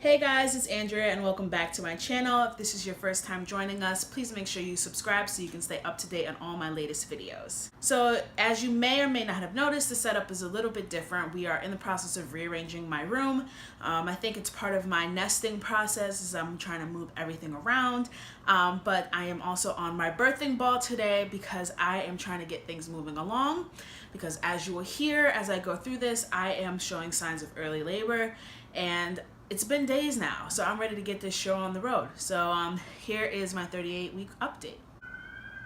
Hey guys, it's Andrea and welcome back to my channel. If this is your first time joining us, please make sure you subscribe so you can stay up to date on all my latest videos. So as you may or may not have noticed, the setup is a little bit different. We are in the process of rearranging my room. I think it's part of my nesting process as I'm trying to move everything around. But I am also on my birthing ball today because I am trying to get things moving along. Because as you will hear as I go through this, I am showing signs of early labor and it's been days now, so I'm ready to get this show on the road. So here is my 38-week update.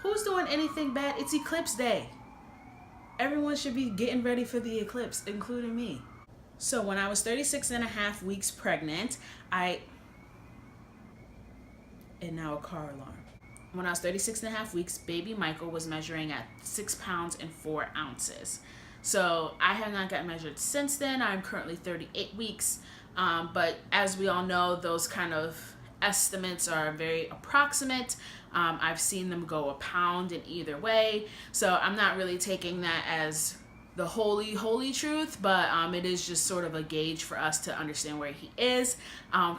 Who's doing anything bad? It's eclipse day. Everyone should be getting ready for the eclipse, including me. So when I was 36.5 weeks pregnant, and now a car alarm. When I was 36.5 weeks, baby Michael was measuring at 6 pounds and 4 ounces. So I have not gotten measured since then. I'm currently 38 weeks. But as we all know, those kind of estimates are very approximate. I've seen them go a pound in either way. So I'm not really taking that as the holy truth, but it is just sort of a gauge for us to understand where he is.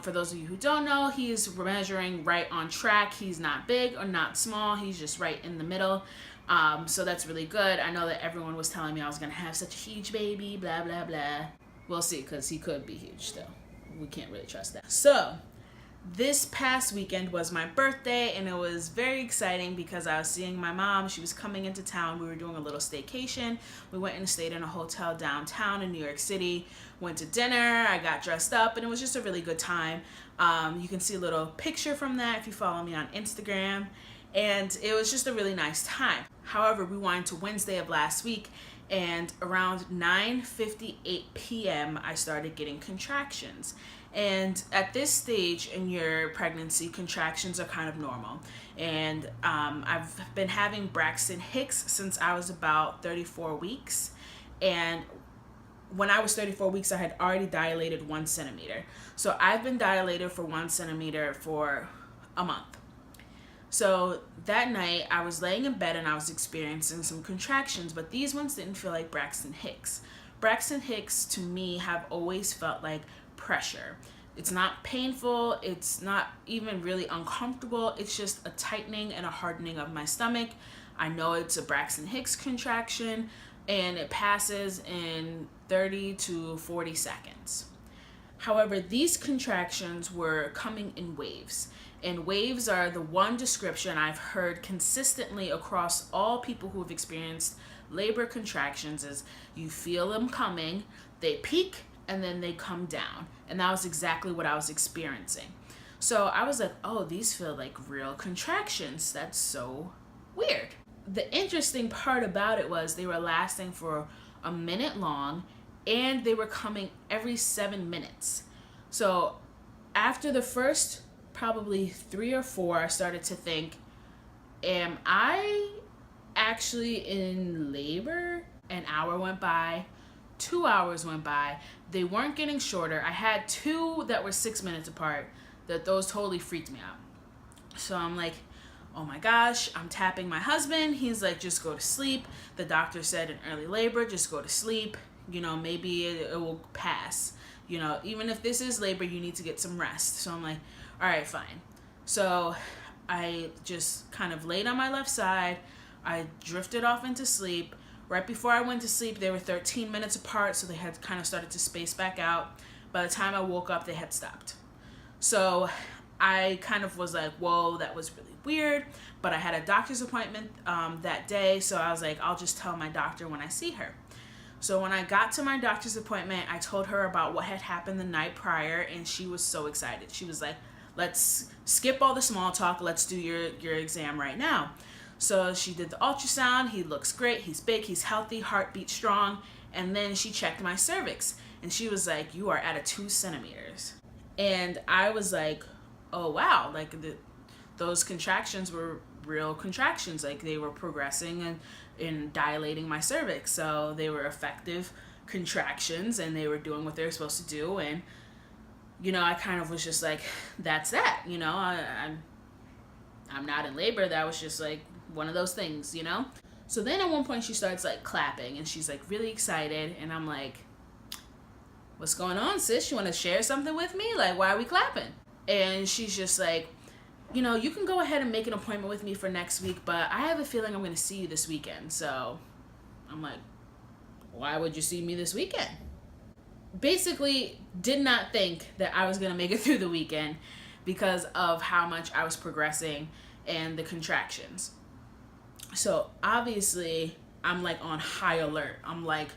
For those of you who don't know, he is measuring right on track. He's not big or not small. He's just right in the middle. So that's really good. I know that everyone was telling me I was going to have such a huge baby, blah, blah, blah. We'll see, because he could be huge still. We can't really trust that. So this past weekend was my birthday, and it was very exciting because I was seeing my mom. She was coming into town. We were doing a little staycation. We went and stayed in a hotel downtown in New York City, went to dinner. I got dressed up, and it was just a really good time. You can see a little picture from that if you follow me on Instagram, and it was just a really nice time. However, we went to Wednesday of last week, and around 9:58 p.m. I started getting contractions. And at this stage in your pregnancy, contractions are kind of normal. And I've been having Braxton Hicks since I was about 34 weeks. And when I was 34 weeks, I had already dilated 1 centimeter. So I've been dilated for 1 centimeter for a month. So that night I was laying in bed and I was experiencing some contractions, but these ones didn't feel like Braxton Hicks. Braxton Hicks to me have always felt like pressure. It's not painful, it's not even really uncomfortable, it's just a tightening and a hardening of my stomach. I know it's a Braxton Hicks contraction and it passes in 30 to 40 seconds. However, these contractions were coming in waves. And waves are the one description I've heard consistently across all people who have experienced labor contractions is you feel them coming, they peak, and then they come down. And that was exactly what I was experiencing. So I was like, oh, these feel like real contractions. That's so weird. The interesting part about it was they were lasting for a minute long and they were coming every 7 minutes. So after the first probably 3 or 4, I started to think, am I actually in labor? An hour went by, 2 hours went by. They weren't getting shorter. I had 2 that were 6 minutes apart. Those totally freaked me out. So I'm like, oh my gosh, I'm tapping my husband. He's like, just go to sleep. The doctor said in early labor, just go to sleep. You know, maybe it will pass. You know, even if this is labor, you need to get some rest. So I'm like, all right, fine. So I just kind of laid on my left side. I drifted off into sleep. Right before I went to sleep, they were 13 minutes apart, so they had kind of started to space back out. By the time I woke up, they had stopped. So I kind of was like, whoa, that was really weird. But I had a doctor's appointment that day, so I was like, I'll just tell my doctor when I see her. So when I got to my doctor's appointment, I told her about what had happened the night prior, and she was so excited. She was like, let's skip all the small talk. Let's do your exam right now. So she did the ultrasound. He looks great. He's big. He's healthy. Heartbeat strong. And then she checked my cervix, and she was like, you are at a 2 centimeters. And I was like, oh, wow. Like those contractions were real contractions. Like they were progressing and dilating my cervix. So they were effective contractions and they were doing what they were supposed to do. And, you know, I kind of was just like, that's that, you know, I'm not in labor. That was just like one of those things, you know? So then at one point she starts like clapping and she's like really excited. And I'm like, what's going on, sis? You want to share something with me? Like, why are we clapping? And she's just like, you know, you can go ahead and make an appointment with me for next week, but I have a feeling I'm going to see you this weekend. So I'm like, why would you see me this weekend? Basically, did not think that I was going to make it through the weekend because of how much I was progressing and the contractions. So obviously, I'm like on high alert. I'm like,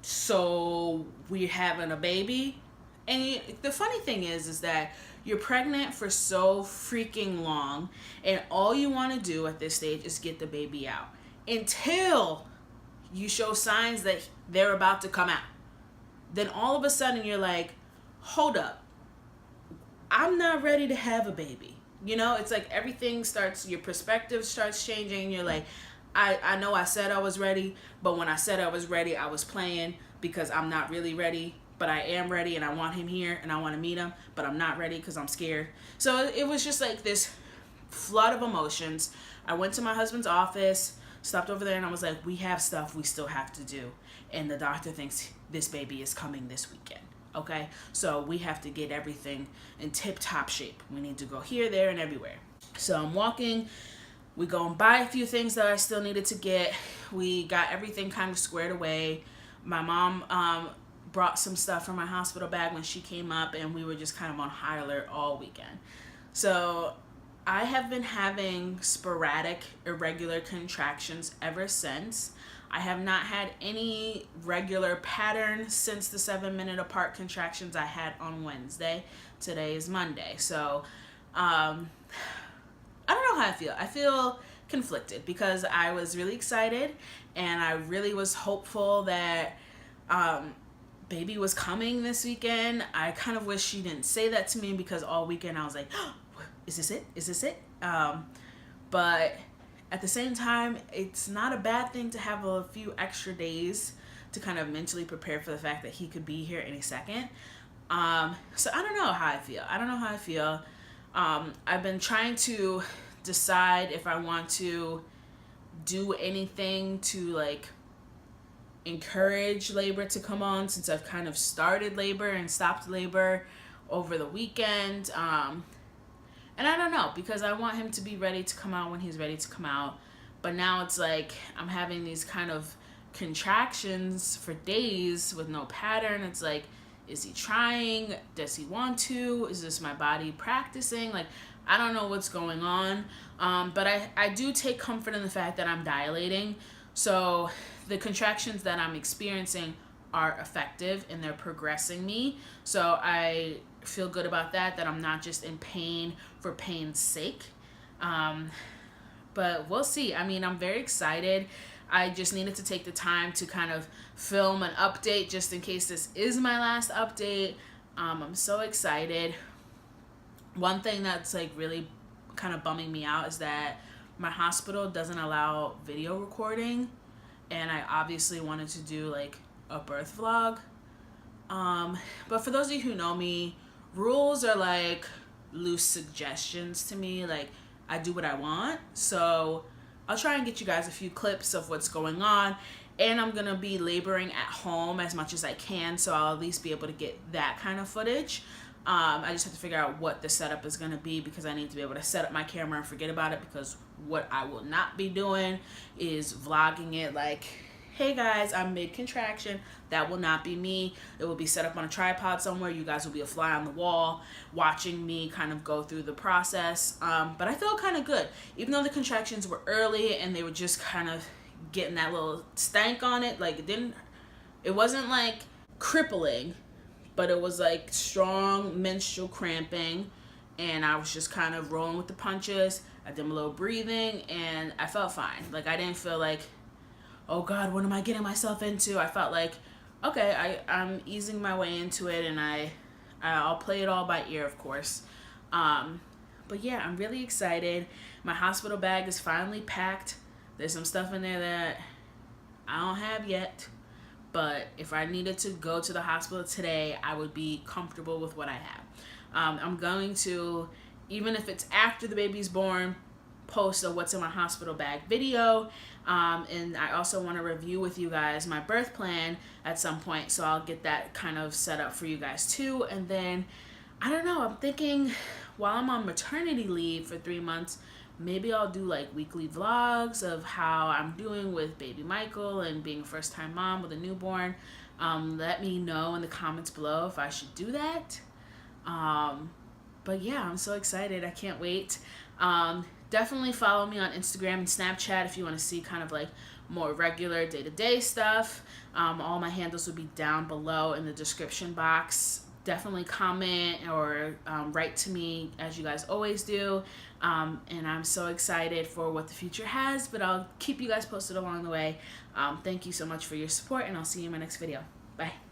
so we're having a baby? And the funny thing is that you're pregnant for so freaking long, and all you want to do at this stage is get the baby out until you show signs that they're about to come out. Then all of a sudden you're like, hold up, I'm not ready to have a baby. You know, it's like everything starts, your perspective starts changing. You're like, I know I said I was ready, but when I said I was ready, I was playing because I'm not really ready. But I am ready, and I want him here, and I want to meet him, but I'm not ready because I'm scared. So it was just like this flood of emotions. I went to my husband's office, stopped over there, and I was like, we have stuff we still have to do. And the doctor thinks this baby is coming this weekend. Okay? So we have to get everything in tip-top shape. We need to go here, there, and everywhere. So I'm walking. We go and buy a few things that I still needed to get. We got everything kind of squared away. My mom brought some stuff from my hospital bag when she came up, and we were just kind of on high alert all weekend. So I have been having sporadic, irregular contractions ever since. I have not had any regular pattern since the 7-minute apart contractions I had on Wednesday. Today is Monday. So I don't know how I feel. I feel conflicted because I was really excited, and I really was hopeful that baby was coming this weekend. I kind of wish she didn't say that to me because all weekend I was like, oh, is this it? Is this it? But at the same time, it's not a bad thing to have a few extra days to kind of mentally prepare for the fact that he could be here any second. So I don't know how I feel. I've been trying to decide if I want to do anything to like encourage labor to come on, since I've kind of started labor and stopped labor over the weekend. And I don't know, because I want him to be ready to come out when he's ready to come out. But now it's like I'm having these kind of contractions for days with no pattern. It's like, is he trying? Does he want to? Is this my body practicing? Like, I don't know what's going on. But I do take comfort in the fact that I'm dilating. So the contractions that I'm experiencing are effective and they're progressing me. So I feel good about that I'm not just in pain for pain's sake. But we'll see. I mean, I'm very excited. I just needed to take the time to kind of film an update just in case this is my last update. I'm so excited. One thing that's like really kind of bumming me out is that my hospital doesn't allow video recording, and I obviously wanted to do like a birth vlog. But for those of you who know me, rules are like loose suggestions to me. Like, I do what I want. So I'll try and get you guys a few clips of what's going on, and I'm gonna be laboring at home as much as I can, so I'll at least be able to get that kind of footage. I just have to figure out what the setup is gonna be, because I need to be able to set up my camera and forget about it, because what I will not be doing is vlogging it like, hey guys, I'm mid-contraction. That will not be me. It will be set up on a tripod somewhere. You guys will be a fly on the wall watching me kind of go through the process. But I feel kind of good. Even though the contractions were early and they were just kind of getting that little stank on it, like it wasn't like crippling, but it was like strong menstrual cramping, and I was just kind of rolling with the punches. I did a little breathing and I felt fine. Like, I didn't feel like, oh God, what am I getting myself into? I felt like, okay, I'm easing my way into it, and I'll play it all by ear, of course. But yeah, I'm really excited. My hospital bag is finally packed. There's some stuff in there that I don't have yet, but if I needed to go to the hospital today, I would be comfortable with what I have. I'm going to, even if it's after the baby's born, post a what's in my hospital bag video. And I also want to review with you guys my birth plan at some point, so I'll get that kind of set up for you guys too. And then I don't know, I'm thinking while I'm on maternity leave for 3 months, maybe I'll do like weekly vlogs of how I'm doing with baby Michael and being a first-time mom with a newborn. Let me know in the comments below if I should do that. But yeah, I'm so excited. I can't wait. Definitely follow me on Instagram and Snapchat if you want to see kind of like more regular day-to-day stuff. All my handles will be down below in the description box. Definitely comment or write to me as you guys always do. And I'm so excited for what the future has, but I'll keep you guys posted along the way. Thank you so much for your support, and I'll see you in my next video. Bye.